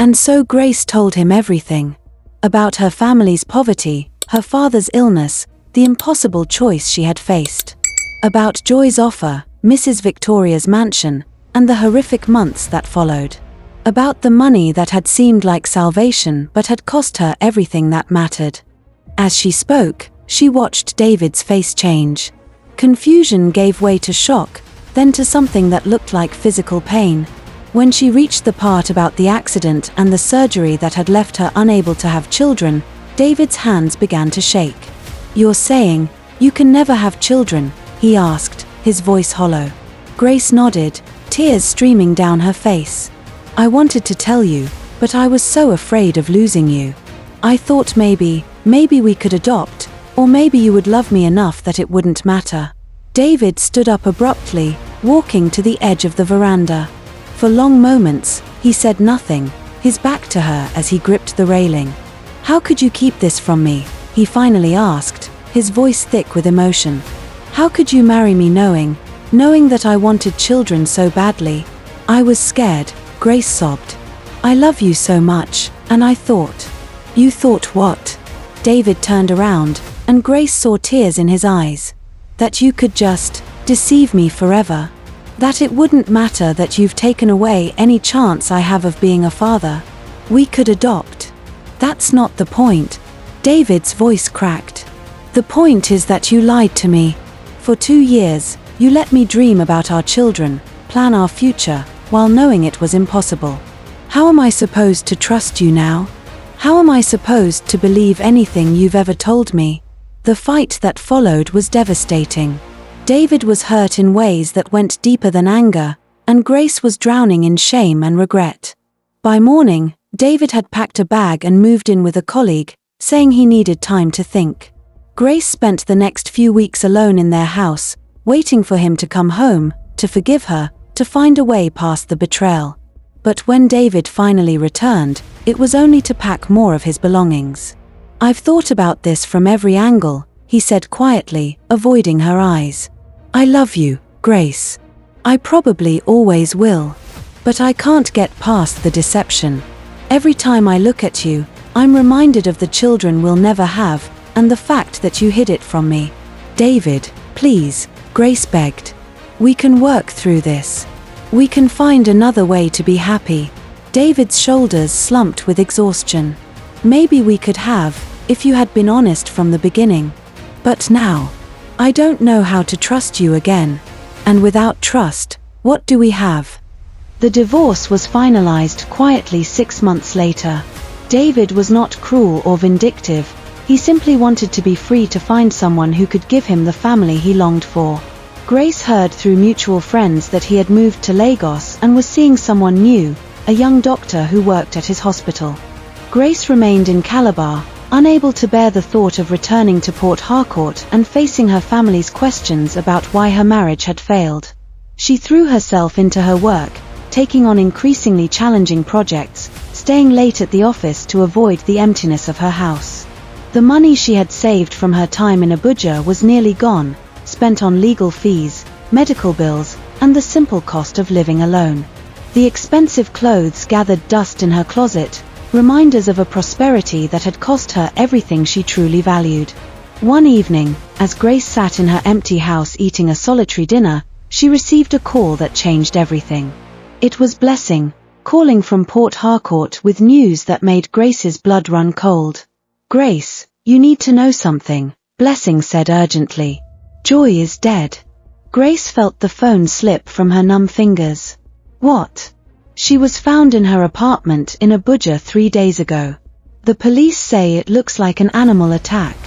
And so Grace told him everything. About her family's poverty, her father's illness, the impossible choice she had faced. About Joy's offer, Mrs. Victoria's mansion, and the horrific months that followed. About the money that had seemed like salvation but had cost her everything that mattered. As she spoke, she watched David's face change. Confusion gave way to shock, then to something that looked like physical pain. When she reached the part about the accident and the surgery that had left her unable to have children, David's hands began to shake. "You're saying, you can never have children?" he asked, his voice hollow. Grace nodded, tears streaming down her face. "I wanted to tell you, but I was so afraid of losing you. I thought maybe we could adopt, or maybe you would love me enough that it wouldn't matter." David stood up abruptly, walking to the edge of the veranda. For long moments, he said nothing, his back to her as he gripped the railing. "How could you keep this from me?" he finally asked, his voice thick with emotion. "How could you marry me knowing that I wanted children so badly?" "I was scared," Grace sobbed. "I love you so much, and I thought." "You thought what?" David turned around, and Grace saw tears in his eyes. "That you could just deceive me forever. That it wouldn't matter that you've taken away any chance I have of being a father. We could adopt." "That's not the point." David's voice cracked. "The point is that you lied to me. For 2 years, you let me dream about our children, plan our future, while knowing it was impossible. How am I supposed to trust you now? How am I supposed to believe anything you've ever told me?" The fight that followed was devastating. David was hurt in ways that went deeper than anger, and Grace was drowning in shame and regret. By morning, David had packed a bag and moved in with a colleague, saying he needed time to think. Grace spent the next few weeks alone in their house, waiting for him to come home, to forgive her, to find a way past the betrayal. But when David finally returned, it was only to pack more of his belongings. "I've thought about this from every angle," he said quietly, avoiding her eyes. "I love you, Grace. I probably always will. But I can't get past the deception. Every time I look at you, I'm reminded of the children we'll never have, and the fact that you hid it from me." "David, please," Grace begged. "We can work through this. We can find another way to be happy." David's shoulders slumped with exhaustion. "Maybe we could have, if you had been honest from the beginning. But now, I don't know how to trust you again. And without trust, what do we have?" The divorce was finalized quietly 6 months later. David was not cruel or vindictive. He simply wanted to be free to find someone who could give him the family he longed for. Grace heard through mutual friends that he had moved to Lagos and was seeing someone new, a young doctor who worked at his hospital. Grace remained in Calabar, unable to bear the thought of returning to Port Harcourt and facing her family's questions about why her marriage had failed. She threw herself into her work, taking on increasingly challenging projects, staying late at the office to avoid the emptiness of her house. The money she had saved from her time in Abuja was nearly gone, spent on legal fees, medical bills, and the simple cost of living alone. The expensive clothes gathered dust in her closet, reminders of a prosperity that had cost her everything she truly valued. One evening, as Grace sat in her empty house eating a solitary dinner, she received a call that changed everything. It was Blessing, calling from Port Harcourt with news that made Grace's blood run cold. "Grace, you need to know something," Blessing said urgently. "Joy is dead." Grace felt the phone slip from her numb fingers. "What?" "She was found in her apartment in Abuja 3 days ago. The police say it looks like an animal attack.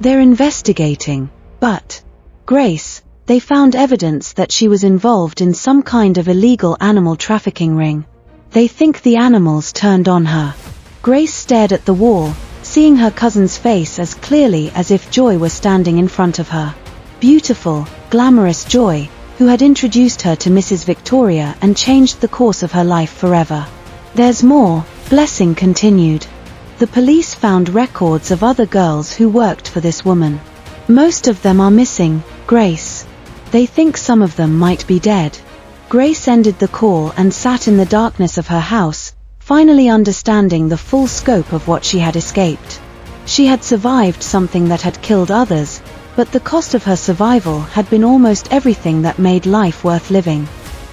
They're investigating, but..." "Grace, they found evidence that she was involved in some kind of illegal animal trafficking ring. They think the animals turned on her." Grace stared at the wall, seeing her cousin's face as clearly as if Joy were standing in front of her. Beautiful, glamorous Joy, who had introduced her to Mrs. Victoria and changed the course of her life forever. "There's more," Blessing continued. "The police found records of other girls who worked for this woman. Most of them are missing, Grace. They think some of them might be dead." Grace ended the call and sat in the darkness of her house, finally understanding the full scope of what she had escaped. She had survived something that had killed others, but the cost of her survival had been almost everything that made life worth living.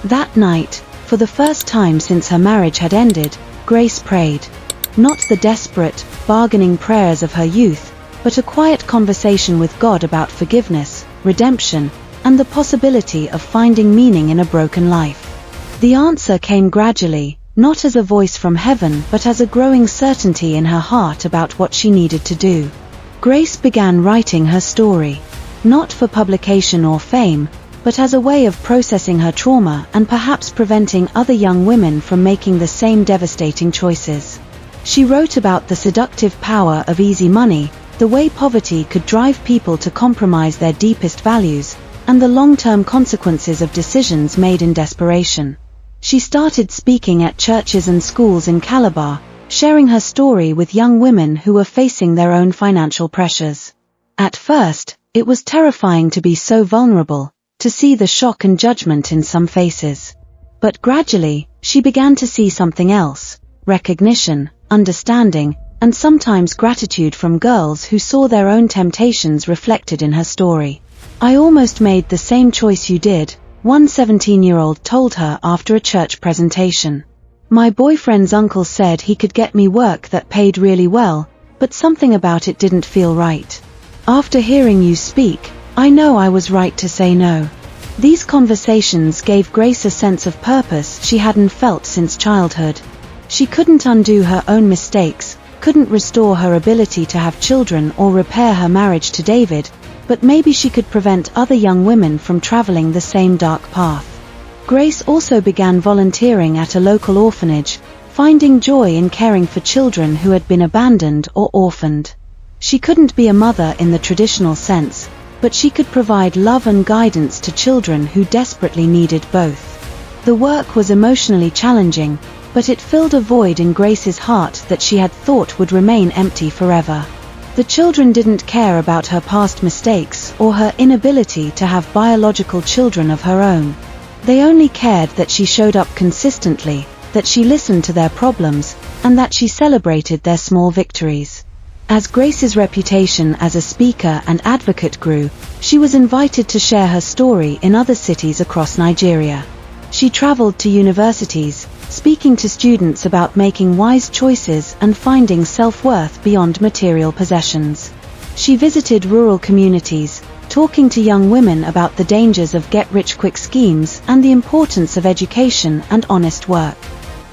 That night, for the first time since her marriage had ended, Grace prayed. Not the desperate, bargaining prayers of her youth, but a quiet conversation with God about forgiveness, redemption, and the possibility of finding meaning in a broken life. The answer came gradually, not as a voice from heaven but as a growing certainty in her heart about what she needed to do. Grace began writing her story, not for publication or fame, but as a way of processing her trauma and perhaps preventing other young women from making the same devastating choices. She wrote about the seductive power of easy money, the way poverty could drive people to compromise their deepest values, and the long-term consequences of decisions made in desperation. She started speaking at churches and schools in Calabar, sharing her story with young women who were facing their own financial pressures. At first, it was terrifying to be so vulnerable, to see the shock and judgment in some faces. But gradually, she began to see something else: recognition, understanding, and sometimes gratitude from girls who saw their own temptations reflected in her story. "I almost made the same choice you did," one 17-year-old told her after a church presentation. "My boyfriend's uncle said he could get me work that paid really well, but something about it didn't feel right. After hearing you speak, I know I was right to say no." These conversations gave Grace a sense of purpose she hadn't felt since childhood. She couldn't undo her own mistakes, couldn't restore her ability to have children or repair her marriage to David, but maybe she could prevent other young women from traveling the same dark path. Grace also began volunteering at a local orphanage, finding joy in caring for children who had been abandoned or orphaned. She couldn't be a mother in the traditional sense, but she could provide love and guidance to children who desperately needed both. The work was emotionally challenging, but it filled a void in Grace's heart that she had thought would remain empty forever. The children didn't care about her past mistakes or her inability to have biological children of her own. They only cared that she showed up consistently, that she listened to their problems, and that she celebrated their small victories. As Grace's reputation as a speaker and advocate grew, she was invited to share her story in other cities across Nigeria. She traveled to universities, speaking to students about making wise choices and finding self-worth beyond material possessions. She visited rural communities, talking to young women about the dangers of get-rich-quick schemes and the importance of education and honest work.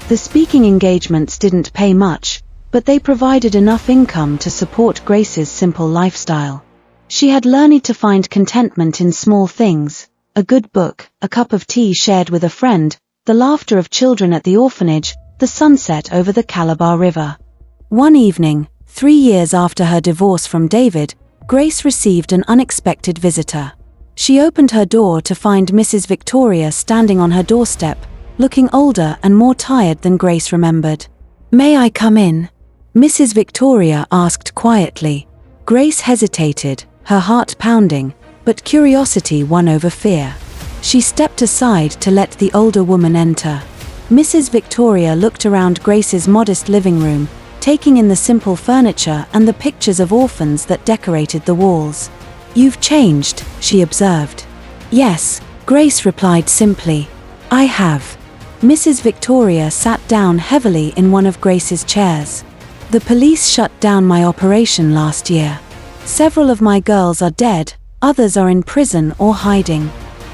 The speaking engagements didn't pay much, but they provided enough income to support Grace's simple lifestyle. She had learned to find contentment in small things: a good book, a cup of tea shared with a friend, the laughter of children at the orphanage, the sunset over the Calabar River. One evening, 3 years after her divorce from David, Grace received an unexpected visitor. She opened her door to find Mrs. Victoria standing on her doorstep, looking older and more tired than Grace remembered. "May I come in?" Mrs. Victoria asked quietly. Grace hesitated, her heart pounding, but curiosity won over fear. She stepped aside to let the older woman enter. Mrs. Victoria looked around Grace's modest living room, taking in the simple furniture and the pictures of orphans that decorated the walls. "You've changed," she observed. "Yes," Grace replied simply. "I have." Mrs. Victoria sat down heavily in one of Grace's chairs. "The police shut down my operation last year. Several of my girls are dead, others are in prison or hiding.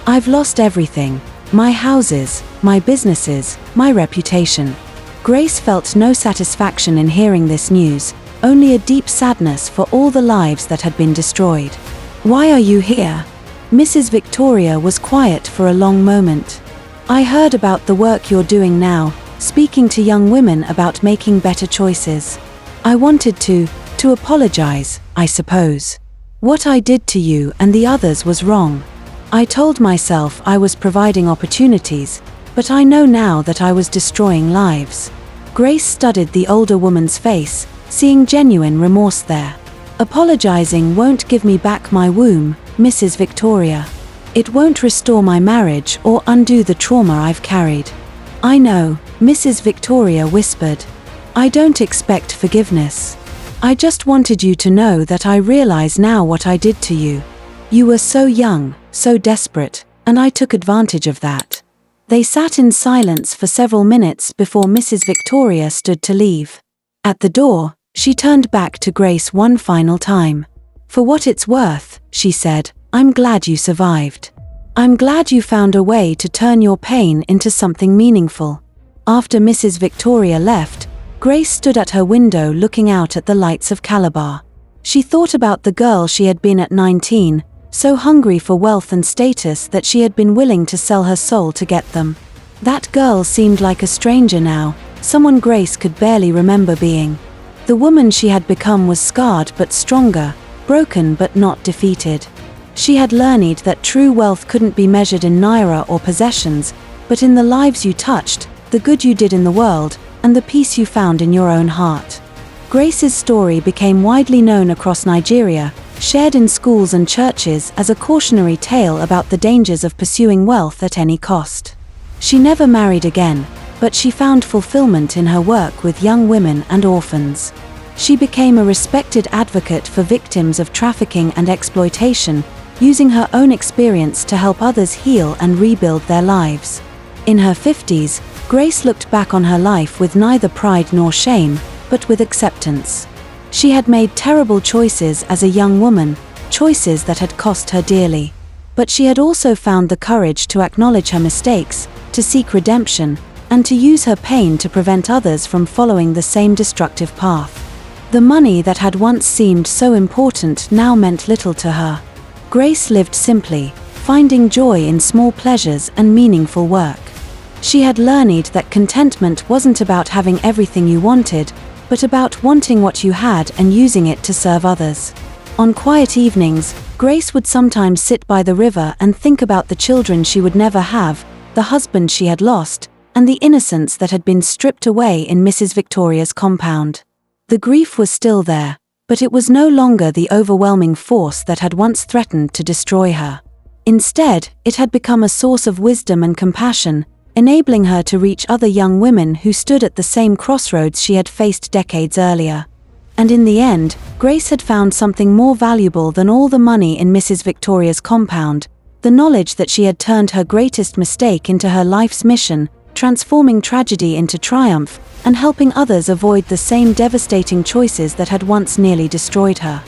I've lost everything: my houses, my businesses, my reputation." Grace felt no satisfaction in hearing this news, only a deep sadness for all the lives that had been destroyed. "Why are you here?" Mrs. Victoria was quiet for a long moment. "I heard about the work you're doing now, speaking to young women about making better choices. I wanted to apologize, I suppose. What I did to you and the others was wrong. I told myself I was providing opportunities, but I know now that I was destroying lives." Grace studied the older woman's face, seeing genuine remorse there. "Apologizing won't give me back my womb, Mrs. Victoria. It won't restore my marriage or undo the trauma I've carried. I know, Mrs. Victoria whispered. "I don't expect forgiveness. I just wanted you to know that I realize now what I did to you. You were so young, so desperate, and I took advantage of that." They sat in silence for several minutes before Mrs. Victoria stood to leave. At the door, she turned back to Grace one final time. "For what it's worth," she said, "I'm glad you survived. I'm glad you found a way to turn your pain into something meaningful." After Mrs. Victoria left, Grace stood at her window looking out at the lights of Calabar. She thought about the girl she had been at 19, so hungry for wealth and status that she had been willing to sell her soul to get them. That girl seemed like a stranger now, someone Grace could barely remember being. The woman she had become was scarred but stronger, broken but not defeated. She had learned that true wealth couldn't be measured in naira or possessions, but in the lives you touched, the good you did in the world, and the peace you found in your own heart. Grace's story became widely known across Nigeria, shared in schools and churches as a cautionary tale about the dangers of pursuing wealth at any cost. She never married again, but she found fulfillment in her work with young women and orphans. She became a respected advocate for victims of trafficking and exploitation, using her own experience to help others heal and rebuild their lives. In her 50s, Grace looked back on her life with neither pride nor shame, but with acceptance. She had made terrible choices as a young woman, choices that had cost her dearly. But she had also found the courage to acknowledge her mistakes, to seek redemption, and to use her pain to prevent others from following the same destructive path. The money that had once seemed so important now meant little to her. Grace lived simply, finding joy in small pleasures and meaningful work. She had learned that contentment wasn't about having everything you wanted, but about wanting what you had and using it to serve others. On quiet evenings, Grace would sometimes sit by the river and think about the children she would never have, the husband she had lost, and the innocence that had been stripped away in Mrs. Victoria's compound. The grief was still there, but it was no longer the overwhelming force that had once threatened to destroy her. Instead, it had become a source of wisdom and compassion, enabling her to reach other young women who stood at the same crossroads she had faced decades earlier. And in the end, Grace had found something more valuable than all the money in Mrs. Victoria's compound, the knowledge that she had turned her greatest mistake into her life's mission, transforming tragedy into triumph, and helping others avoid the same devastating choices that had once nearly destroyed her.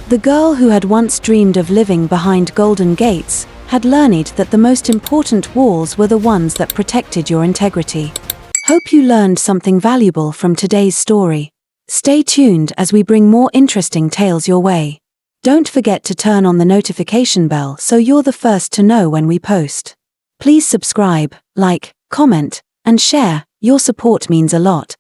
The girl who had once dreamed of living behind golden gates had learned that the most important walls were the ones that protected your integrity. Hope you learned something valuable from today's story. Stay tuned as we bring more interesting tales your way. Don't forget to turn on the notification bell so you're the first to know when we post. Please subscribe, like, comment, and share. Your support means a lot.